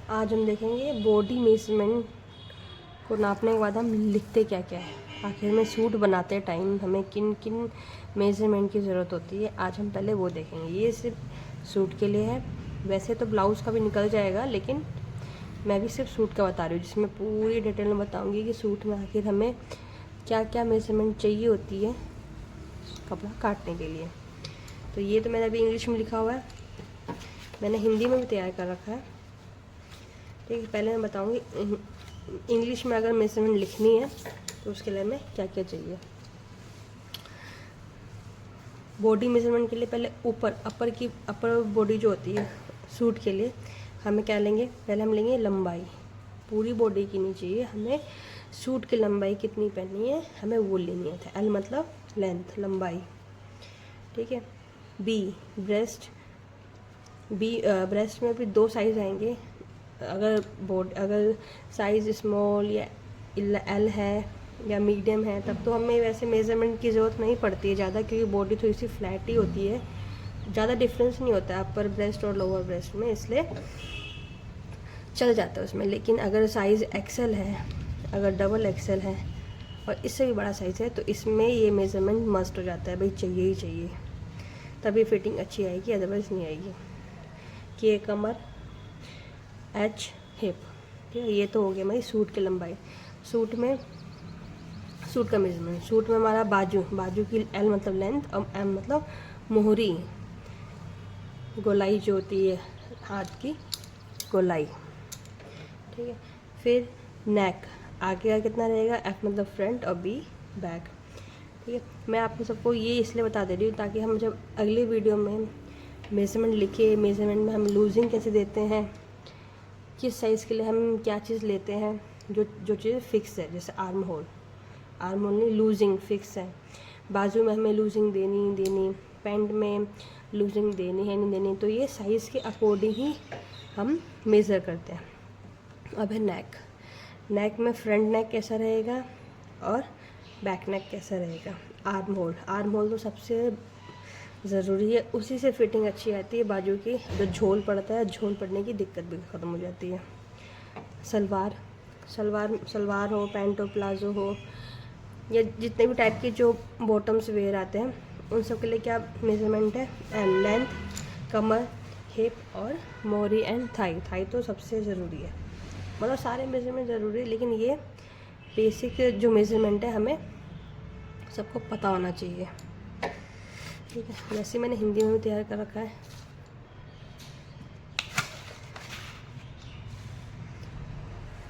आज हम देखेंगे बॉडी मेजरमेंट को नापने के बाद हम लिखते क्या क्या है। आखिर में सूट बनाते टाइम हमें किन किन मेजरमेंट की ज़रूरत होती है, आज हम पहले वो देखेंगे। ये सिर्फ सूट के लिए है, वैसे तो ब्लाउज़ का भी निकल जाएगा, लेकिन मैं भी सिर्फ सूट का बता रही हूँ, जिसमें पूरी डिटेल में बताऊँगी कि सूट में आखिर हमें क्या क्या मेजरमेंट चाहिए होती है कपड़ा काटने के लिए। तो ये तो मैंने अभी इंग्लिश में लिखा हुआ है, मैंने हिंदी में भी तैयार कर रखा है। ठीक है, पहले मैं बताऊंगी इंग्लिश में अगर मेजरमेंट लिखनी है तो उसके लिए हमें क्या क्या चाहिए। बॉडी मेजरमेंट के लिए पहले अपर बॉडी जो होती है सूट के लिए हमें क्या लेंगे, पहले हम लेंगे लंबाई। पूरी बॉडी की नहीं चाहिए हमें, सूट की लंबाई कितनी पहननी है हमें वो लेनी है। एल मतलब लेंथ, लंबाई। ठीक है। बी ब्रेस्ट, ब्रेस्ट में भी 2 साइज़ आएंगे। अगर साइज़ स्मॉल या एल है या मीडियम है तब तो हमें वैसे मेज़रमेंट की ज़रूरत नहीं पड़ती है ज़्यादा, क्योंकि बॉडी थोड़ी सी फ्लैट ही होती है, ज़्यादा डिफरेंस नहीं होता है अपर ब्रेस्ट और लोअर ब्रेस्ट में, इसलिए चल जाता है उसमें। लेकिन अगर साइज़ एक्सेल है, अगर डबल एक्सेल है और इससे भी बड़ा साइज़ है तो इसमें ये मेज़रमेंट मस्ट हो जाता है, भाई चाहिए ही चाहिए, तभी फिटिंग अच्छी आएगी, अदरवाइज़ नहीं आएगी। कि कमर, एच हिप। ठीक है, ये तो हो गया भाई सूट की लंबाई। सूट का मेजरमेंट, सूट में हमारा बाजू की एल मतलब लेंथ और एम मतलब मोहरी, गोलाई जो होती है हाथ की गोलाई। ठीक है, फिर नेक, आगे का कितना रहेगा, एफ मतलब फ्रंट और बी बैक। ठीक है, मैं आपको सबको ये इसलिए बता दे रही हूँ ताकि हम जब अगले वीडियो में मेजरमेंट लिखे, मेजरमेंट में हम लूजिंग कैसे देते हैं, किस साइज़ के लिए हम क्या चीज़ लेते हैं, जो चीज़ फिक्स है, जैसे आर्म होल नहीं, लूजिंग फिक्स है। बाजू में हमें लूजिंग देनी, पैंट में लूजिंग देनी है नहीं देनी, तो ये साइज़ के अकॉर्डिंग ही हम मेज़र करते हैं। अब है नेक में फ्रंट नेक कैसा रहेगा और बैक नेक कैसा रहेगा। आर्म होल तो सबसे ज़रूरी है, उसी से फिटिंग अच्छी आती है बाजू की। जो झोल पड़ता है, झोल पड़ने की दिक्कत भी ख़त्म हो जाती है। सलवार हो, पैंट हो, प्लाजो हो, या जितने भी टाइप के जो बॉटम्स वेयर आते हैं उन सब के लिए क्या मेजरमेंट है, लेंथ, कमर, हिप और मोहरी एंड थाई तो सबसे ज़रूरी है। मतलब सारे मेजरमेंट ज़रूरी है, लेकिन ये बेसिक जो मेजरमेंट है हमें सबको पता होना चाहिए। ठीक है, वैसे मैंने हिंदी में भी तैयार कर रखा है।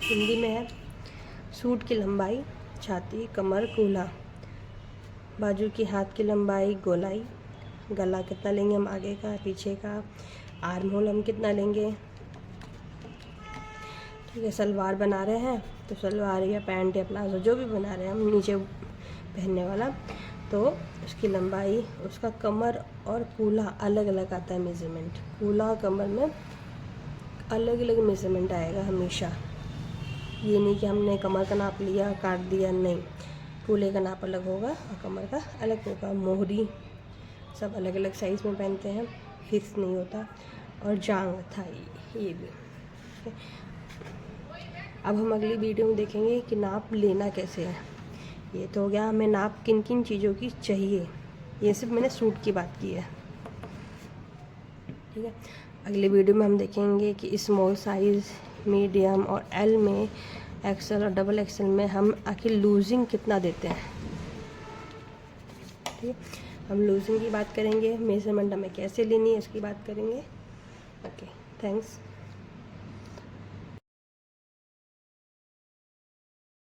हिंदी में है सूट की लंबाई छाती, कमर, कूल्हा, बाजू की हाथ की लंबाई, गोलाई, गला कितना लेंगे हम आगे का पीछे का, आर्म होल हम कितना लेंगे। ठीक है, सलवार बना रहे हैं तो सलवार या पैंट या प्लाजो जो भी बना रहे हैं हम नीचे पहनने वाला, तो उसकी लंबाई, उसका कमर और कूल्हा अलग अलग आता है मेज़रमेंट। कूल्हा कमर में अलग अलग मेज़रमेंट आएगा हमेशा। ये नहीं कि हमने कमर का नाप लिया काट दिया, नहीं, कूल्हे का नाप अलग होगा और कमर का अलग होगा। मोहरी सब अलग अलग साइज़ में पहनते हैं, फिक्स नहीं होता। और जांग, थाई, ये भी। अब हम अगली वीडियो में देखेंगे कि नाप लेना कैसे है। ये तो हो गया हमें नाप किन किन चीज़ों की चाहिए, ये सिर्फ मैंने सूट की बात की है। ठीक है, अगले वीडियो में हम देखेंगे कि स्मॉल साइज़, मीडियम और एल में, एक्सेल और डबल एक्सेल में हम आखिर लूजिंग कितना देते हैं। ठीक है, हम लूजिंग की बात करेंगे, मेजरमेंट हमें कैसे लेनी है इसकी बात करेंगे। Okay, thanks.